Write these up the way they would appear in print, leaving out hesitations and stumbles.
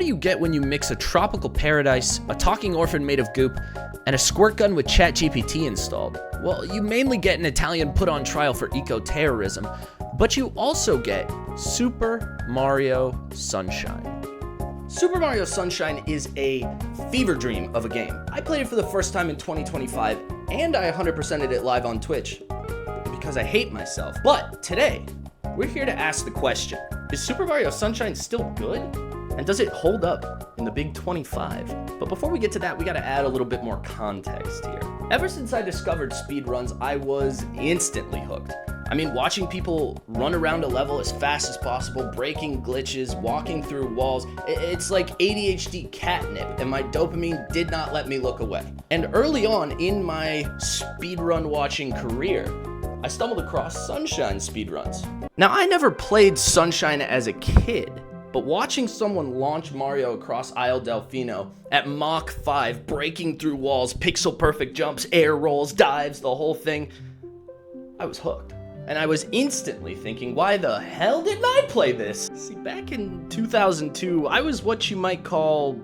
do you get when you mix a tropical paradise, a talking orphan made of goop, and a squirt gun with ChatGPT installed? Well, you mainly get an Italian put on trial for eco-terrorism, but you also get Super Mario Sunshine. Super Mario Sunshine is a fever dream of a game. I played it for the first time in 2025, and I 100%ed it live on Twitch because I hate myself. But today, we're here to ask the question, is Super Mario Sunshine still good? And does it hold up in the big 25? But before we get to that, we gotta add a little bit more context here. Ever since I discovered speedruns, I was instantly hooked. I mean, watching people run around a level as fast as possible, breaking glitches, walking through walls, it's like ADHD catnip, and my dopamine did not let me look away. And early on in my speedrun watching career, I stumbled across Sunshine speedruns. Now, I never played Sunshine as a kid, but watching someone launch Mario across Isle Delfino at Mach 5, breaking through walls, pixel perfect jumps, air rolls, dives, the whole thing, I was hooked. And I was instantly thinking, why the hell didn't I play this? See, back in 2002, I was what you might call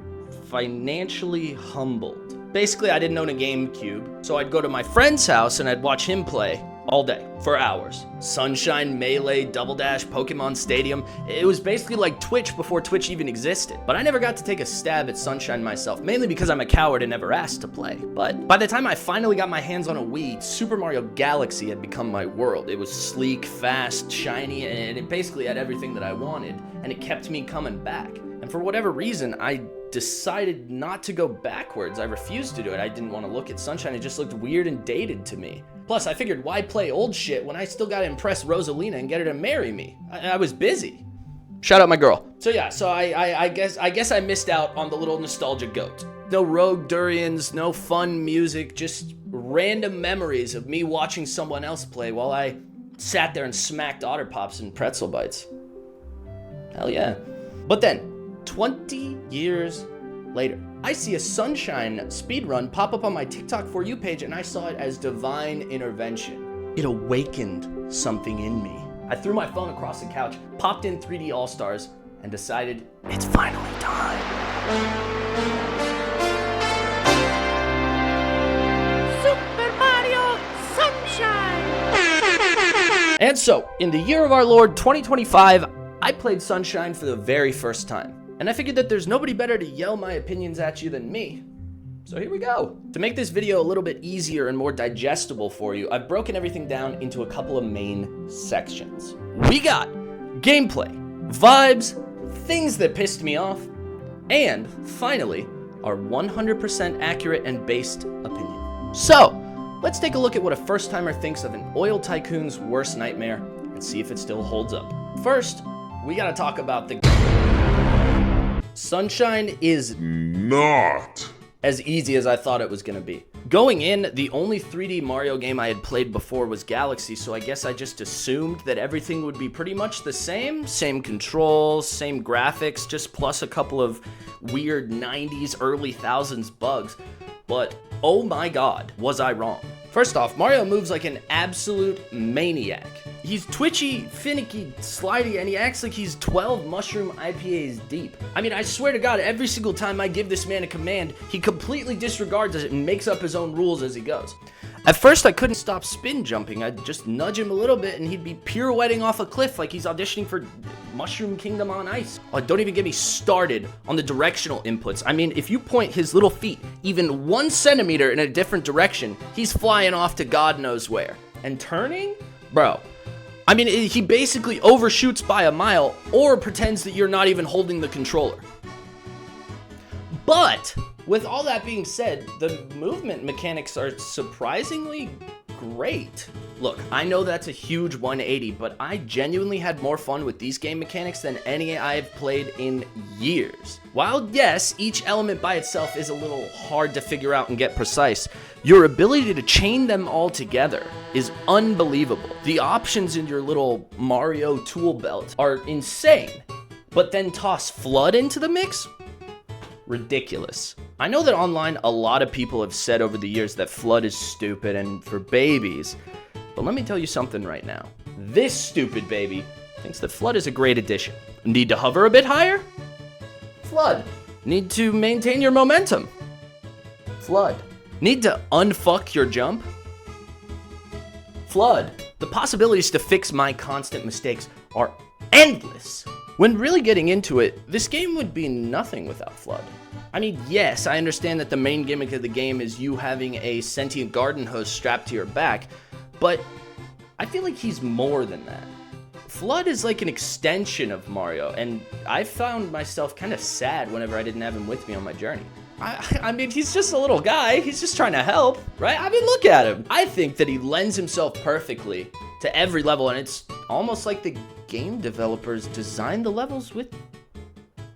financially humbled. Basically, I didn't own a GameCube, so I'd go to my friend's house and I'd watch him play all day, for hours. Sunshine, Melee, Double Dash, Pokemon Stadium. It was basically like Twitch before Twitch even existed. But I never got to take a stab at Sunshine myself, mainly because I'm a coward and never asked to play. But by the time I finally got my hands on a Wii, Super Mario Galaxy had become my world. It was sleek, fast, shiny, and it basically had everything that I wanted, and it kept me coming back. And for whatever reason, I decided not to go backwards. I refused to do it. I didn't want to look at Sunshine. It just looked weird and dated to me. Plus, I figured, why play old shit when I still gotta impress Rosalina and get her to marry me? I was busy. Shout out my girl. So yeah, I guess I missed out on the little nostalgia goat. No rogue durians, no fun music, just random memories of me watching someone else play while I sat there and smacked Otter Pops and pretzel bites. Hell yeah. But then, 20 years later, I see a Sunshine speedrun pop up on my TikTok For You page, and I saw it as divine intervention. It awakened something in me. I threw my phone across the couch, popped in 3D All-Stars, and decided it's finally time. Super Mario Sunshine! And so, in the year of our Lord 2025, I played Sunshine for the very first time. And I figured that there's nobody better to yell my opinions at you than me. So here we go. To make this video a little bit easier and more digestible for you, I've broken everything down into a couple of main sections. We got gameplay, vibes, things that pissed me off, and finally, our 100% accurate and based opinion. So, let's take a look at what a first-timer thinks of an oil tycoon's worst nightmare and see if it still holds up. First, we gotta talk about the Sunshine is not as easy as I thought it was gonna be. Going in, the only 3D Mario game I had played before was Galaxy, so I guess I just assumed that everything would be pretty much the same. Same controls, same graphics, just plus a couple of weird 90s, early thousands bugs. But oh my god, was I wrong. First off, Mario moves like an absolute maniac. He's twitchy, finicky, slidey, and he acts like he's 12 mushroom IPAs deep. I mean, I swear to God, every single time I give this man a command, he completely disregards it and makes up his own rules as he goes. At first, I couldn't stop spin jumping. I'd just nudge him a little bit and he'd be pirouetting off a cliff like he's auditioning for Mushroom Kingdom on Ice. Oh, don't even get me started on the directional inputs. I mean, if you point his little feet even 1 centimeter in a different direction, he's flying off to God knows where. And turning? Bro. I mean, he basically overshoots by a mile or pretends that you're not even holding the controller. But with all that being said, the movement mechanics are surprisingly great. Look, I know that's a huge 180, but I genuinely had more fun with these game mechanics than any I've played in years. While yes, each element by itself is a little hard to figure out and get precise, your ability to chain them all together is unbelievable. The options in your little Mario tool belt are insane, but then toss Flood into the mix? Ridiculous. I know that online a lot of people have said over the years that Flood is stupid and for babies, but let me tell you something right now. This stupid baby thinks that Flood is a great addition. Need to hover a bit higher? Flood. Need to maintain your momentum. Flood. Need to unfuck your jump. Flood. The possibilities to fix my constant mistakes are endless. When really getting into it, this game would be nothing without Flood. I mean, yes, I understand that the main gimmick of the game is you having a sentient garden hose strapped to your back, but I feel like he's more than that. Flood is like an extension of Mario, and I found myself kind of sad whenever I didn't have him with me on my journey. I mean, he's just a little guy. He's just trying to help, right? I mean, look at him. I think that he lends himself perfectly to every level, and it's almost like the game developers designed the levels with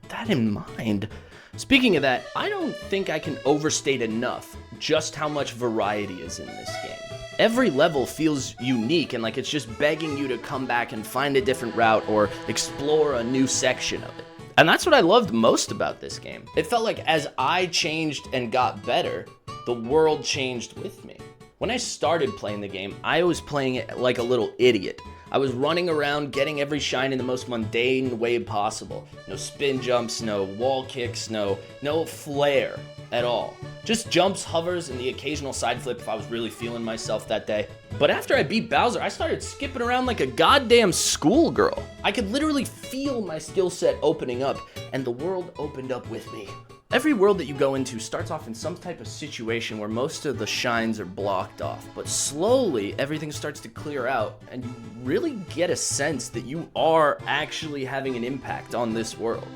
that in mind. Speaking of that, I don't think I can overstate enough just how much variety is in this game. Every level feels unique and like it's just begging you to come back and find a different route or explore a new section of it. And that's what I loved most about this game. It felt like as I changed and got better, the world changed with me. When I started playing the game, I was playing it like a little idiot. I was running around getting every shine in the most mundane way possible. No spin jumps, no wall kicks, no flair at all. Just jumps, hovers, and the occasional side flip if I was really feeling myself that day. But after I beat Bowser, I started skipping around like a goddamn schoolgirl. I could literally feel my skill set opening up, and the world opened up with me. Every world that you go into starts off in some type of situation where most of the shines are blocked off, but slowly everything starts to clear out, and you really get a sense that you are actually having an impact on this world.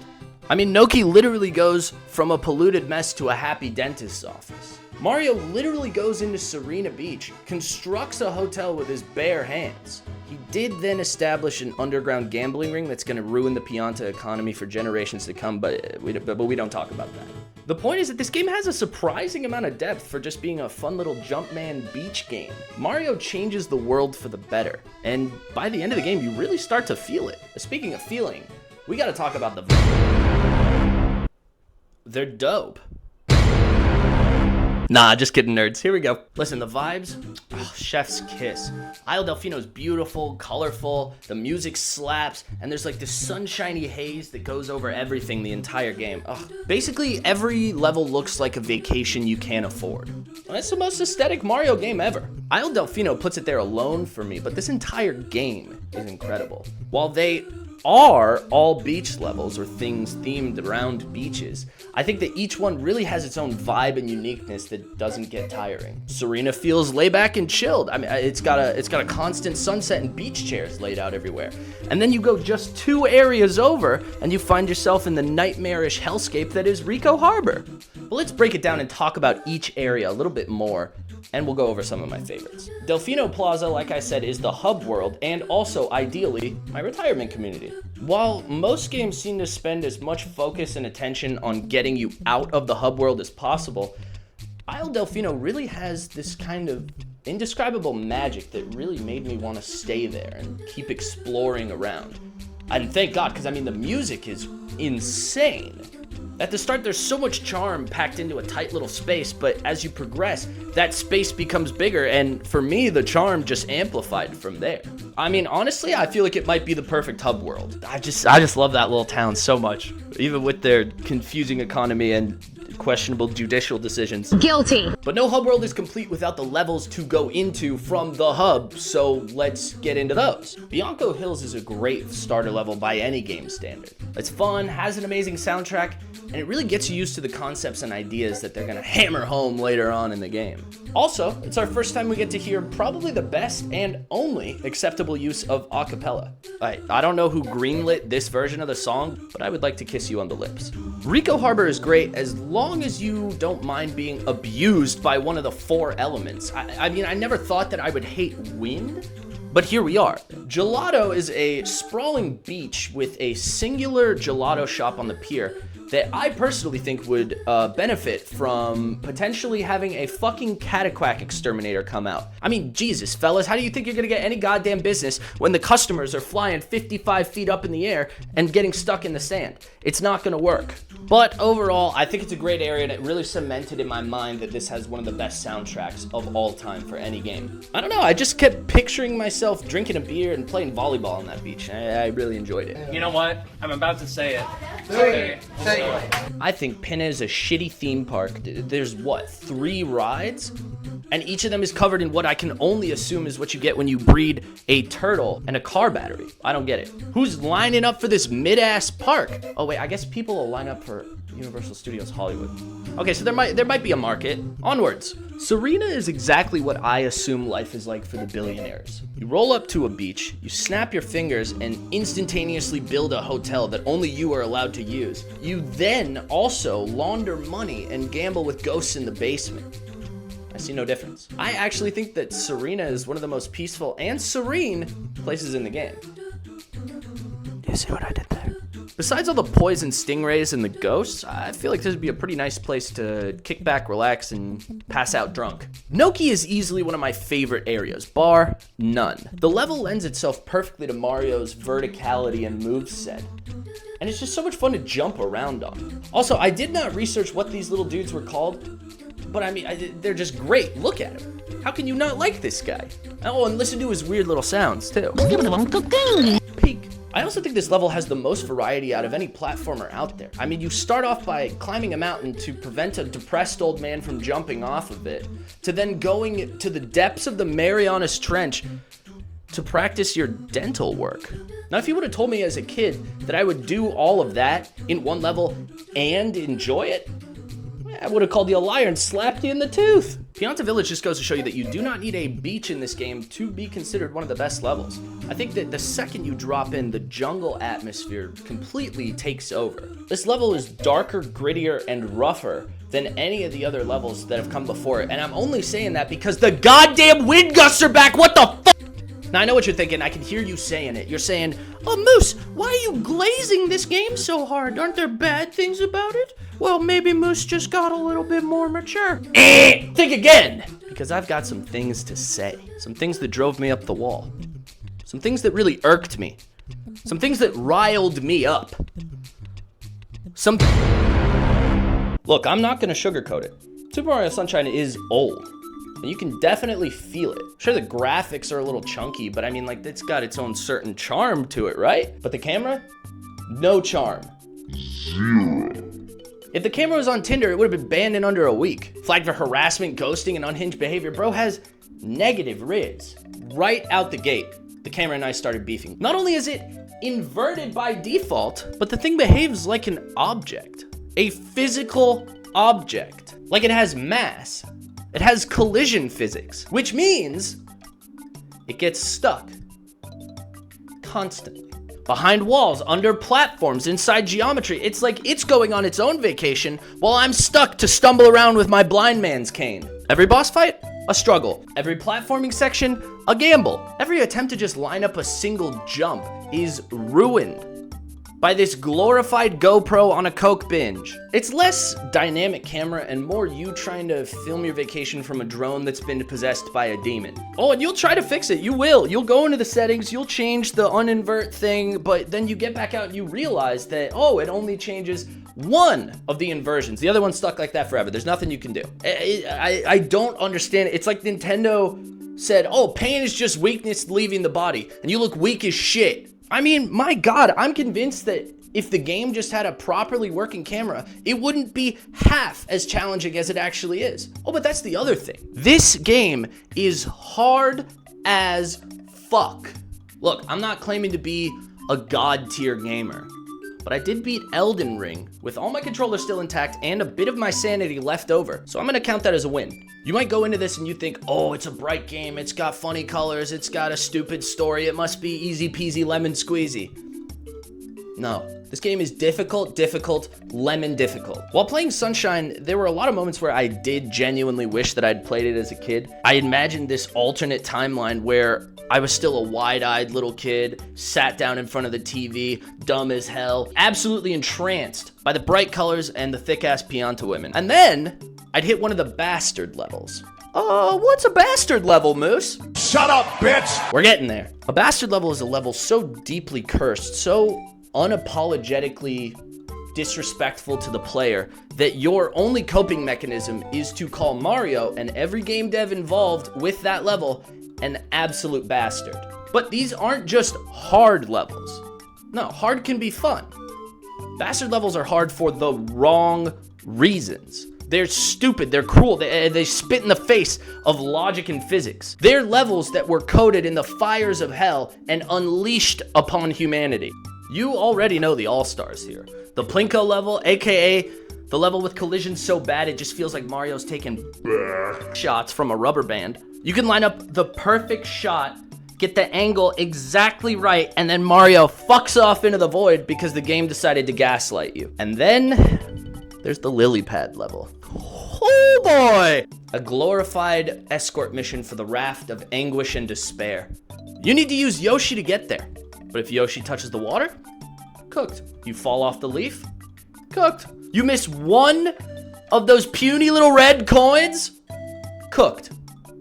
I mean, Noki literally goes from a polluted mess to a happy dentist's office. Mario literally goes into Serena Beach, constructs a hotel with his bare hands. He did then establish an underground gambling ring that's going to ruin the Pianta economy for generations to come, but we don't talk about that. The point is that this game has a surprising amount of depth for just being a fun little Jumpman beach game. Mario changes the world for the better, and by the end of the game, you really start to feel it. Speaking of feeling, we got to talk about the vibes. They're dope. Nah, just kidding, nerds. Here we go. Listen, the vibes, chef's kiss. Isle Delfino's beautiful, colorful, the music slaps, and there's like this sunshiny haze that goes over everything the entire game. Basically, every level looks like a vacation you can't afford. It's the most aesthetic Mario game ever. Isle Delfino puts it there alone for me, but this entire game is incredible. While they are all beach levels or things themed around beaches, I think that each one really has its own vibe and uniqueness that doesn't get tiring. Serena feels laid back and chilled. I mean, it's got a constant sunset and beach chairs laid out everywhere. And then you go just 2 areas over and you find yourself in the nightmarish hellscape that is Rico Harbor. But let's break it down and talk about each area a little bit more, and we'll go over some of my favorites. Delfino Plaza, like I said, is the hub world and also, ideally, my retirement community. While most games seem to spend as much focus and attention on getting you out of the hub world as possible, Isle Delfino really has this kind of indescribable magic that really made me want to stay there and keep exploring around. And thank God, because I mean, the music is insane. At the start, there's so much charm packed into a tight little space, but as you progress, that space becomes bigger, and for me, the charm just amplified from there. I mean, honestly, I feel like it might be the perfect hub world. I just love that little town so much, even with their confusing economy and questionable judicial decisions. Guilty. But no hub world is complete without the levels to go into from the hub, so let's get into those. Bianco Hills is a great starter level by any game standard. It's fun, has an amazing soundtrack, and it really gets you used to the concepts and ideas that they're gonna hammer home later on in the game. Also, it's our first time we get to hear probably the best and only acceptable use of a cappella. I don't know who greenlit this version of the song, but I would like to kiss you on the lips. Rico Harbor is great as long as you don't mind being abused by one of the 4 elements. I mean, I never thought that I would hate wind, but here we are. Gelato is a sprawling beach with a singular gelato shop on the pier that I personally think would benefit from potentially having a fucking Cataquack exterminator come out. I mean, Jesus, fellas, how do you think you're gonna get any goddamn business when the customers are flying 55 feet up in the air and getting stuck in the sand? It's not gonna work. But overall, I think it's a great area, and it really cemented in my mind that this has one of the best soundtracks of all time for any game. I don't know, I just kept picturing myself drinking a beer and playing volleyball on that beach. I really enjoyed it. You know what? I'm about to say it. I think Pinna is a shitty theme park. There's what, 3 rides? And each of them is covered in what I can only assume is what you get when you breed a turtle and a car battery. I don't get it. Who's lining up for this mid-ass park? Oh wait, I guess people will line up for Universal Studios Hollywood. Okay, so there might be a market. Onwards. Serena is exactly what I assume life is like for the billionaires. You roll up to a beach, you snap your fingers, and instantaneously build a hotel that only you are allowed to use. You then also launder money and gamble with ghosts in the basement. I see no difference. I actually think that Serena is one of the most peaceful and serene places in the game. Do you see what I did there? Besides all the poison stingrays and the ghosts, I feel like this would be a pretty nice place to kick back, relax, and pass out drunk. Noki is easily one of my favorite areas, bar none. The level lends itself perfectly to Mario's verticality and moveset, and it's just so much fun to jump around on. Also, I did not research what these little dudes were called, but I mean, they're just great. Look at him. How can you not like this guy? Oh, and listen to his weird little sounds, too. Peak. I also think this level has the most variety out of any platformer out there. I mean, you start off by climbing a mountain to prevent a depressed old man from jumping off of it, to then going to the depths of the Marianas Trench to practice your dental work. Now, if you would have told me as a kid that I would do all of that in one level and enjoy it, I would have called you a liar and slapped you in the tooth. Pianta Village just goes to show you that you do not need a beach in this game to be considered one of the best levels. I think that the second you drop in, the jungle atmosphere completely takes over. This level is darker, grittier, and rougher than any of the other levels that have come before it, and I'm only saying that because the goddamn wind gusts are back. What the fuck? Now, I know what you're thinking. I can hear you saying it. You're saying, oh, Moose, why are you glazing this game so hard? Aren't there bad things about it? Well, maybe Moose just got a little bit more mature. Think again! Because I've got some things to say. Some things that drove me up the wall. Some things that really irked me. Some things that riled me up. Look, I'm not going to sugarcoat it. Super Mario Sunshine is old. And you can definitely feel it. Sure, the graphics are a little chunky, but I mean, like, it's got its own certain charm to it, right? But the camera? No charm. Zero. If the camera was on Tinder, it would have been banned in under a week. Flagged for harassment, ghosting, and unhinged behavior. Bro has negative riz. Right out the gate, the camera and I started beefing. Not only is it inverted by default, but the thing behaves like an object. A physical object. Like it has mass. It has collision physics, which means it gets stuck constantly. Behind walls, under platforms, inside geometry. It's like it's going on its own vacation while I'm stuck to stumble around with my blind man's cane. Every boss fight, a struggle. Every platforming section, a gamble. Every attempt to just line up a single jump is ruined by this glorified GoPro on a Coke binge. It's less dynamic camera and more you trying to film your vacation from a drone that's been possessed by a demon. Oh, and you'll try to fix it. You will. You'll go into the settings, you'll change the uninvert thing, but then you get back out and you realize that, oh, it only changes one of the inversions. The other one's stuck like that forever. There's nothing you can do. I don't understand it. It's like Nintendo said, oh, pain is just weakness leaving the body, and you look weak as shit. I mean, my God, I'm convinced that if the game just had a properly working camera, it wouldn't be half as challenging as it actually is. Oh, but that's the other thing. This game is hard as fuck. Look, I'm not claiming to be a god tier gamer, but I did beat Elden Ring with all my controllers still intact and a bit of my sanity left over, so I'm gonna count that as a win. You might go into this and you think, oh, it's a bright game, it's got funny colors, it's got a stupid story, it must be easy peasy lemon squeezy. No, this game is difficult, lemon difficult. While playing Sunshine, there were a lot of moments where I did genuinely wish that I'd played it as a kid. I imagined this alternate timeline where I was still a wide-eyed little kid, sat down in front of the TV, dumb as hell, absolutely entranced by the bright colors and the thick-ass Pianta women. And then I'd hit one of the bastard levels. What's a bastard level, Moose? Shut up, bitch! We're getting there. A bastard level is a level so deeply cursed, so unapologetically disrespectful to the player that your only coping mechanism is to call Mario and every game dev involved with that level an absolute bastard. But these aren't just hard levels. No, hard can be fun. Bastard levels are hard for the wrong reasons. They're stupid, they're cruel, they spit in the face of logic and physics. They're levels that were coded in the fires of hell and unleashed upon humanity. You already know the all-stars here. The Plinko level, aka the level with collisions so bad it just feels like Mario's taking shots from a rubber band. You can line up the perfect shot, get the angle exactly right, and then Mario fucks off into the void because the game decided to gaslight you. And then there's the lily pad level. Oh boy! A glorified escort mission for the raft of anguish and despair. You need to use Yoshi to get there. But if Yoshi touches the water, cooked. You fall off the leaf, cooked. You miss one of those puny little red coins, cooked.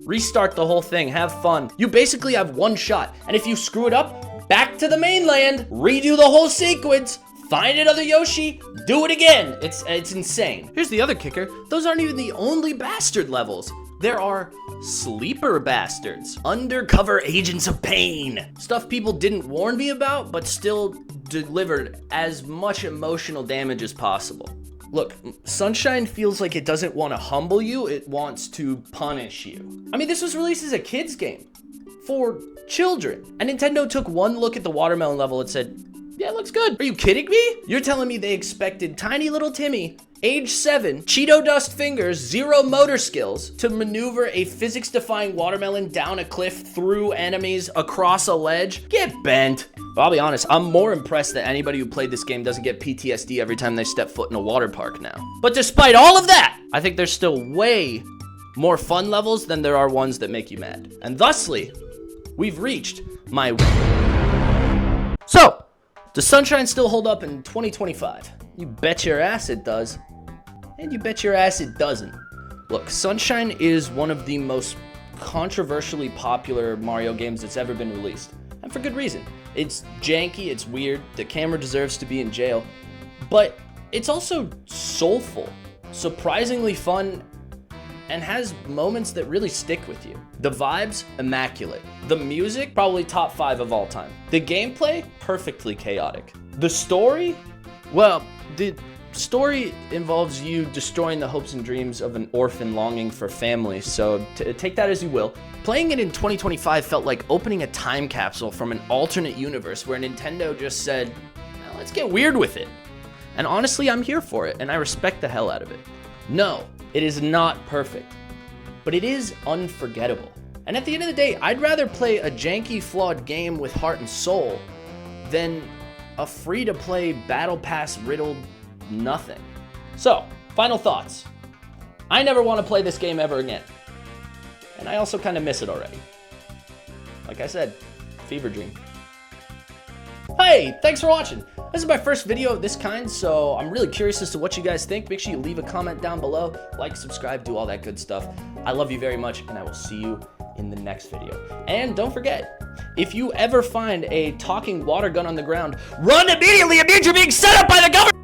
Restart the whole thing, have fun. You basically have one shot, and if you screw it up, back to the mainland, redo the whole sequence, find another Yoshi, do it again. It's insane. Here's the other kicker. Those aren't even the only bastard levels. There are sleeper bastards, undercover agents of pain. Stuff people didn't warn me about, but still delivered as much emotional damage as possible. Look, Sunshine feels like it doesn't want to humble you, it wants to punish you. I mean, this was released as a kid's game for children. And Nintendo took one look at the watermelon level and said, yeah, it looks good. Are you kidding me? You're telling me they expected tiny little Timmy, age 7, Cheeto dust fingers, 0 motor skills, to maneuver a physics-defying watermelon down a cliff, through enemies, across a ledge? Get bent. But I'll be honest, I'm more impressed that anybody who played this game doesn't get PTSD every time they step foot in a water park now. But despite all of that, I think there's still way more fun levels than there are ones that make you mad. And thusly, we've reached my... So, does Sunshine still hold up in 2025? You bet your ass it does. And you bet your ass it doesn't. Look, Sunshine is one of the most controversially popular Mario games that's ever been released. And for good reason. It's janky, it's weird, the camera deserves to be in jail. But it's also soulful, surprisingly fun, and has moments that really stick with you. The vibes, immaculate. The music, probably top 5 of all time. The gameplay, perfectly chaotic. The story, well, the story involves you destroying the hopes and dreams of an orphan longing for family, so take that as you will. Playing it in 2025 felt like opening a time capsule from an alternate universe where Nintendo just said, well, let's get weird with it. And honestly, I'm here for it, and I respect the hell out of it. No, it is not perfect, but it is unforgettable. And at the end of the day, I'd rather play a janky, flawed game with heart and soul than a free-to-play battle pass riddled nothing. So, final thoughts. I never want to play this game ever again. And I also kind of miss it already. Like I said, fever dream. Hey, thanks for watching. This is my first video of this kind, so I'm really curious as to what you guys think. Make sure you leave a comment down below, like, subscribe, do all that good stuff. I love you very much, and I will see you in the next video. And don't forget, if you ever find a talking water gun on the ground, run immediately! It means you're being set up by the government!